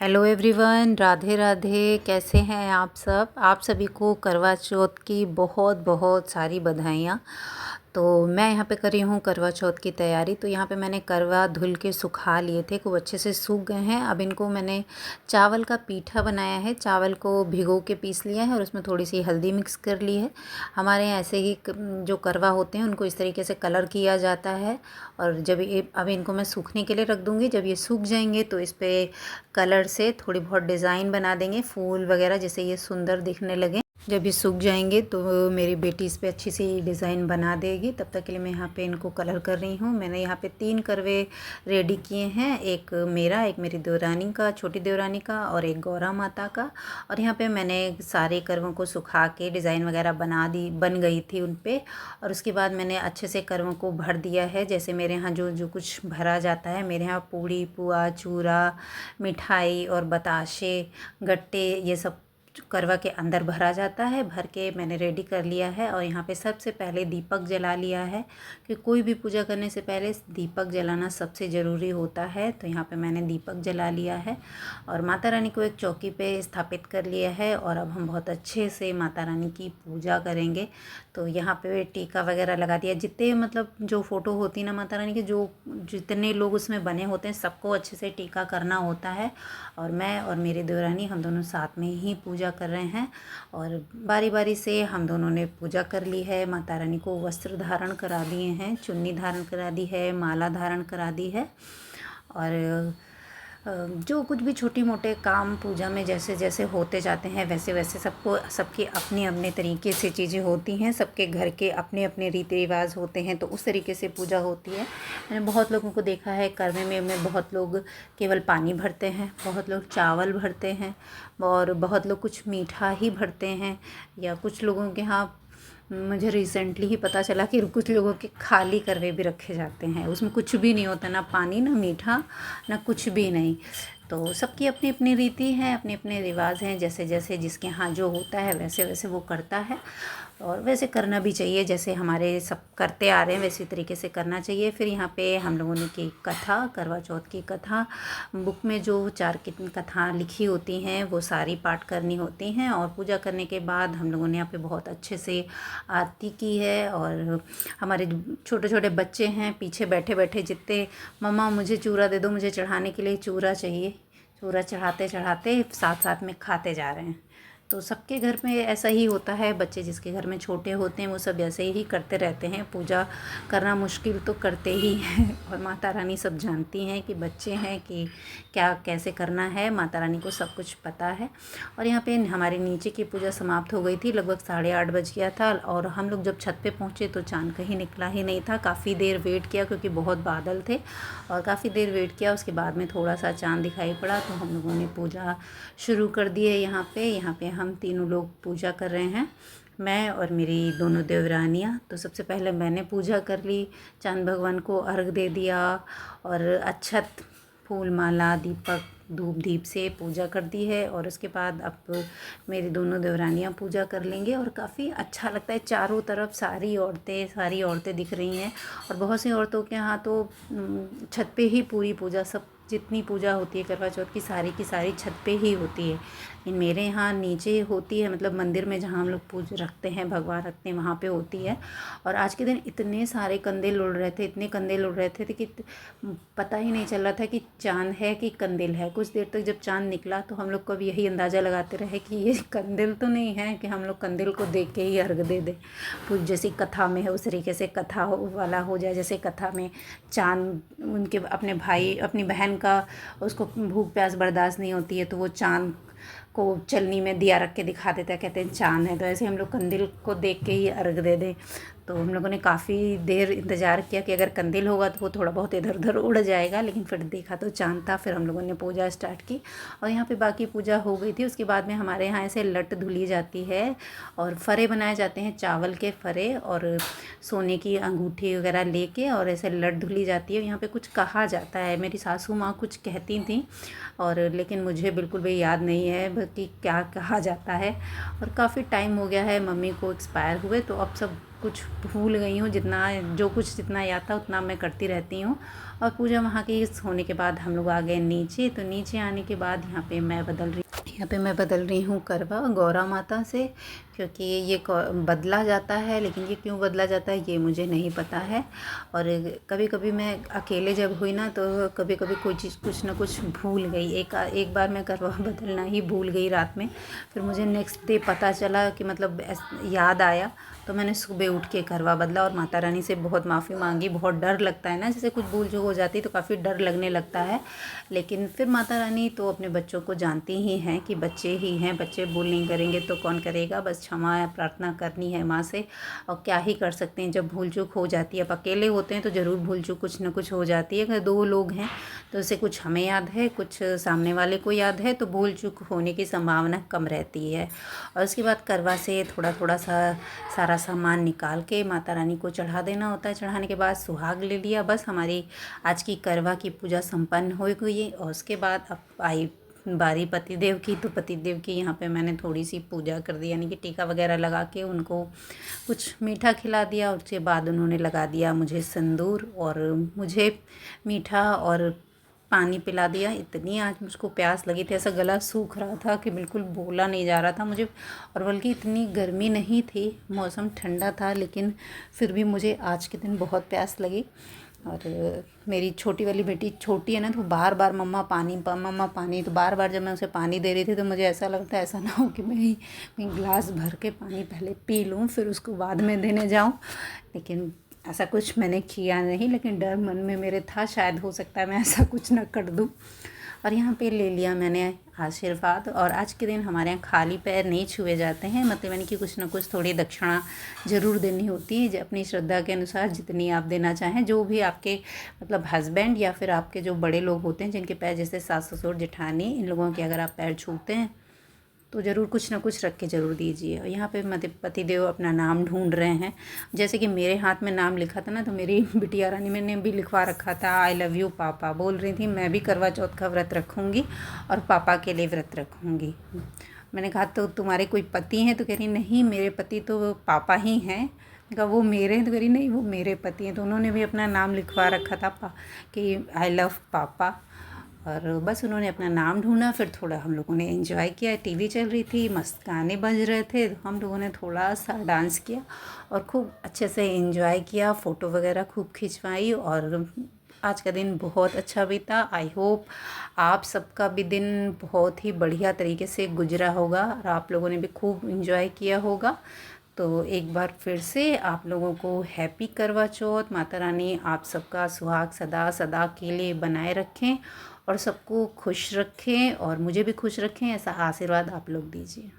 Hello everyone, Radhe Radhe. कैसे हैं आप सब? आप सभी को करवा चौथ की बहुत बहुत सारी बधाइयाँ। तो मैं यहाँ पे कर रही हूँ करवा चौथ की तैयारी। तो यहाँ पे मैंने करवा धुल के सुखा लिए थे, खूब अच्छे से सूख गए हैं। अब इनको मैंने चावल का पीठा बनाया है। चावल को भिगो के पीस लिया है और उसमें थोड़ी सी हल्दी मिक्स कर ली है। हमारे यहाँ ऐसे ही जो करवा होते हैं उनको इस तरीके से कलर किया जाता है। और जब ये अब इनको मैं सूखने के लिए रख दूँगी। जब ये सूख जाएंगे तो इस पर कलर से थोड़ी बहुत डिज़ाइन बना देंगे, फूल वगैरह, जिससे ये सुंदर दिखने लगे। जब ये सूख जाएंगे तो मेरी बेटी इस पे अच्छी सी डिज़ाइन बना देगी। तब तक के लिए मैं यहाँ पे इनको कलर कर रही हूँ। मैंने यहाँ पे 3 करवे रेडी किए हैं, एक मेरा, एक मेरी देवरानी का, छोटी देवरानी का, और एक गौरा माता का। और यहाँ पे मैंने सारे करवों को सुखा के डिज़ाइन वगैरह बन गई थी उन पर। और उसके बाद मैंने अच्छे से करवों को भर दिया है। जैसे मेरे यहाँ जो जो कुछ भरा जाता है, मेरे यहाँ पूड़ी, पुआ, चूरा, मिठाई और बताशे, गट्टे, ये सब करवा के अंदर भरा जाता है। भर के मैंने रेडी कर लिया है। और यहाँ पे सबसे पहले दीपक जला लिया है कि कोई भी पूजा करने से पहले दीपक जलाना सबसे ज़रूरी होता है। तो यहाँ पे मैंने दीपक जला लिया है और माता रानी को एक चौकी पे स्थापित कर लिया है। और अब हम बहुत अच्छे से माता रानी की पूजा करेंगे। तो यहाँ पे टीका वगैरह लगा दिया। जितने मतलब जो फ़ोटो होती है ना माता रानी के, जो जितने लोग उसमें बने होते हैं, सबको अच्छे से टीका करना होता है। और मैं और मेरी देवरानी, हम दोनों साथ में ही पूजा कर रहे हैं। और बारी बारी से हम दोनों ने पूजा कर ली है। माता रानी को वस्त्र धारण करा दिए हैं, चुन्नी धारण करा दी है, माला धारण करा दी है। और जो कुछ भी छोटी मोटे काम पूजा में जैसे जैसे होते जाते हैं, वैसे वैसे सबकी अपनी अपने तरीके से चीज़ें होती हैं। सबके घर के अपने अपने रीति रिवाज होते हैं, तो उस तरीके से पूजा होती है। मैंने बहुत लोगों को देखा है करवे में बहुत लोग केवल पानी भरते हैं, बहुत लोग चावल भरते हैं, और बहुत लोग कुछ मीठा ही भरते हैं। या कुछ लोगों के यहाँ, मुझे रिसेंटली ही पता चला कि कुछ लोगों के खाली करवे भी रखे जाते हैं, उसमें कुछ भी नहीं होता, ना पानी, ना मीठा, ना कुछ भी नहीं। तो सबकी अपनी अपनी रीति है, अपने अपने रिवाज हैं। जैसे जैसे जिसके यहाँ जो होता है वैसे वैसे वो करता है। और वैसे करना भी चाहिए, जैसे हमारे सब करते आ रहे हैं वैसे तरीके से करना चाहिए। फिर यहाँ पे हम लोगों ने की कथा, करवा चौथ की कथा, बुक में जो 4 कथा लिखी होती हैं वो सारी पाठ करनी होती हैं। और पूजा करने के बाद हम लोगों ने यहाँ पे बहुत अच्छे से आरती की है। और हमारे छोटे छोटे बच्चे हैं पीछे बैठे बैठे, जितने मम्मा मुझे चूरा दे दो, मुझे चढ़ाने के लिए चूरा चाहिए, चूरा चढ़ाते चढ़ाते साथ साथ में खाते जा रहे हैं। तो सबके घर में ऐसा ही होता है। बच्चे जिसके घर में छोटे होते हैं वो सब ऐसे ही करते रहते हैं। पूजा करना मुश्किल तो करते ही हैं। और माता रानी सब जानती हैं कि बच्चे हैं कि क्या कैसे करना है। माता रानी को सब कुछ पता है। और यहाँ पे हमारे नीचे की पूजा समाप्त हो गई थी, लगभग 8:30 बज गया था। और हम लोग जब छत पे पहुँचे तो चाँद कहीं निकला ही नहीं था। काफ़ी देर वेट किया क्योंकि बहुत बादल थे, और काफ़ी देर वेट किया। उसके बाद में थोड़ा सा चाँद दिखाई पड़ा तो हम लोगों ने पूजा शुरू कर दी है। यहाँ पे हम तीनों लोग पूजा कर रहे हैं, मैं और मेरी दोनों देवरानियाँ। तो सबसे पहले मैंने पूजा कर ली, चांद भगवान को अर्घ दे दिया, और अक्षत, फूल माला, दीपक, धूप दीप से पूजा कर दी है। और उसके बाद अब मेरी दोनों देवरानियाँ पूजा कर लेंगे। और काफ़ी अच्छा लगता है, चारों तरफ सारी औरतें दिख रही हैं। और बहुत सी औरतों के यहाँ तो छत पे ही पूरी पूजा, सब जितनी पूजा होती है करवा चौथ की सारी छत पे ही होती है। लेकिन मेरे यहाँ नीचे होती है, मतलब मंदिर में जहाँ हम लोग पूजा रखते हैं, भगवान रखते हैं, वहाँ पे होती है। और आज के दिन इतने सारे कंदील उड़ रहे थे, इतने कंदील उड़ रहे थे कि पता ही नहीं चल रहा था कि चाँद है कि कंदील है। कुछ देर तक जब चाँद निकला तो हम लोग को भी यही अंदाज़ा लगाते रहे कि ये कंदील तो नहीं है, कि हम लोग कंदील को देख के ही अर्घ दे दें। जैसी कथा में है उस तरीके से कथा वाला हो जाए। जैसे कथा में चाँद, उनके अपने भाई, अपनी बहन का, उसको भूख प्यास बर्दाश्त नहीं होती है, तो वो चाँद को चलनी में दिया रख के दिखा देता है, कहते हैं चाँद है। तो ऐसे हम लोग कंदील को देख के ही अर्घ दे दें। तो हम लोगों ने काफ़ी देर इंतज़ार किया कि अगर कंदील होगा तो वो थोड़ा बहुत इधर उधर उड़ जाएगा, लेकिन फिर देखा तो चाँद था। फिर हम लोगों ने पूजा स्टार्ट की और यहाँ पे बाकी पूजा हो गई थी। उसके बाद में हमारे यहाँ ऐसे लट धुली जाती है और फरे बनाए जाते हैं, चावल के फरे और सोने की अंगूठी वगैरह लेके, और ऐसे लट धुली जाती है। यहाँ पे कुछ कहा जाता है, मेरी सासू माँ कुछ कहती थी, और लेकिन मुझे बिल्कुल भी याद नहीं है कि क्या कहा जाता है। और काफ़ी टाइम हो गया है मम्मी को एक्सपायर हुए, तो अब सब कुछ भूल गई हूँ, जितना याद था उतना मैं करती रहती हूँ। और पूजा वहाँ की होने के बाद हम लोग आ गए नीचे। तो नीचे आने के बाद यहाँ पे मैं बदल रही हूँ करवा गौरा माता से, क्योंकि ये बदला जाता है, लेकिन ये क्यों बदला जाता है ये मुझे नहीं पता है। और कभी कभी मैं अकेले जब हुई ना, तो कभी कभी कोई चीज़ कुछ ना कुछ भूल गई। एक बार मैं करवा बदलना ही भूल गई रात में। फिर मुझे नेक्स्ट डे पता चला कि मतलब याद आया, तो मैंने सुबह उठ के करवा बदला और माता रानी से बहुत माफ़ी मांगी। बहुत डर लगता है ना, जैसे कुछ भूल चूक हो जाती तो काफ़ी डर लगने लगता है। लेकिन फिर माता रानी तो अपने बच्चों को जानती ही हैं कि बच्चे ही हैं, बच्चे भूल नहीं करेंगे तो कौन करेगा। बस क्षमा या प्रार्थना करनी है माँ से, और क्या ही कर सकते हैं जब भूल चूक हो जाती है। अब अकेले होते हैं तो ज़रूर भूल चूक कुछ ना कुछ हो जाती है। अगर दो लोग हैं तो उससे कुछ हमें याद है, कुछ सामने वाले को याद है, तो भूल चूक होने की संभावना कम रहती है। और उसके बाद करवा से थोड़ा थोड़ा सा सारा सामान निकाल के माता रानी को चढ़ा देना होता है। चढ़ाने के बाद सुहाग ले लिया। बस हमारी आज की करवा की पूजा संपन्न हो गई। और उसके बाद अब आई बारी पतिदेव की। तो पतिदेव की यहाँ पे मैंने थोड़ी सी पूजा कर दी, यानी कि टीका वगैरह लगा के उनको कुछ मीठा खिला दिया। उसके बाद उन्होंने लगा दिया मुझे सिंदूर, और मुझे मीठा और पानी पिला दिया। इतनी आज मुझको प्यास लगी थी, ऐसा गला सूख रहा था कि बिल्कुल बोला नहीं जा रहा था मुझे। और बल्कि इतनी गर्मी नहीं थी, मौसम ठंडा था, लेकिन फिर भी मुझे आज के दिन बहुत प्यास लगी। और मेरी छोटी वाली बेटी छोटी है ना, तो बार बार मम्मा पानी, मम्मा पानी। तो बार बार जब मैं उसे पानी दे रही थी तो मुझे ऐसा लगता है ऐसा ना हो कि मैं गिलास भर के पानी पहले पी लूँ फिर उसको बाद में देने जाऊँ। लेकिन ऐसा कुछ मैंने किया नहीं, लेकिन डर मन में मेरे था, शायद हो सकता है मैं ऐसा कुछ ना कर दूँ। और यहाँ पे ले लिया मैंने आशीर्वाद। और आज के दिन हमारे यहाँ खाली पैर नहीं छुए जाते हैं, मतलब यानी कि कुछ ना कुछ थोड़ी दक्षिणा ज़रूर देनी होती है, अपनी श्रद्धा के अनुसार जितनी आप देना चाहें। जो भी आपके मतलब हस्बैंड या फिर आपके जो बड़े लोग होते हैं जिनके पैर, जैसे सास ससुर जेठानी, इन लोगों के अगर आप पैर छूते हैं तो ज़रूर कुछ ना कुछ रख के ज़रूर दीजिए। और यहाँ पे पतिदेव अपना नाम ढूंढ रहे हैं। जैसे कि मेरे हाथ में नाम लिखा था ना, तो मेरी बिटिया रानी मैंने भी लिखवा रखा था आई लव यू पापा। बोल रही थी मैं भी करवा चौथ का व्रत रखूँगी और पापा के लिए व्रत रखूँगी। मैंने कहा तो तुम्हारे कोई पति हैं? तो कह रही नहीं, मेरे पति तो पापा ही हैं। कहा वो मेरे हैं? तो कह रही नहीं, वो मेरे पति हैं। तो उन्होंने भी अपना नाम लिखवा रखा था कि आई लव पापा। और बस उन्होंने अपना नाम ढूंढा। फिर थोड़ा हम लोगों ने एंजॉय किया, टीवी चल रही थी, मस्त गाने बज रहे थे, तो हम लोगों ने थोड़ा सा डांस किया और खूब अच्छे से एंजॉय किया, फ़ोटो वगैरह खूब खिंचवाई। और आज का दिन बहुत अच्छा बीता। आई होप आप सबका भी दिन बहुत ही बढ़िया तरीके से गुजरा होगा और आप लोगों ने भी खूब एंजॉय किया होगा। तो एक बार फिर से आप लोगों को हैप्पी करवा चौथ। माता रानी आप सबका सुहाग सदा सदा के लिए बनाए रखें और सबको खुश रखें और मुझे भी खुश रखें, ऐसा आशीर्वाद आप लोग दीजिए।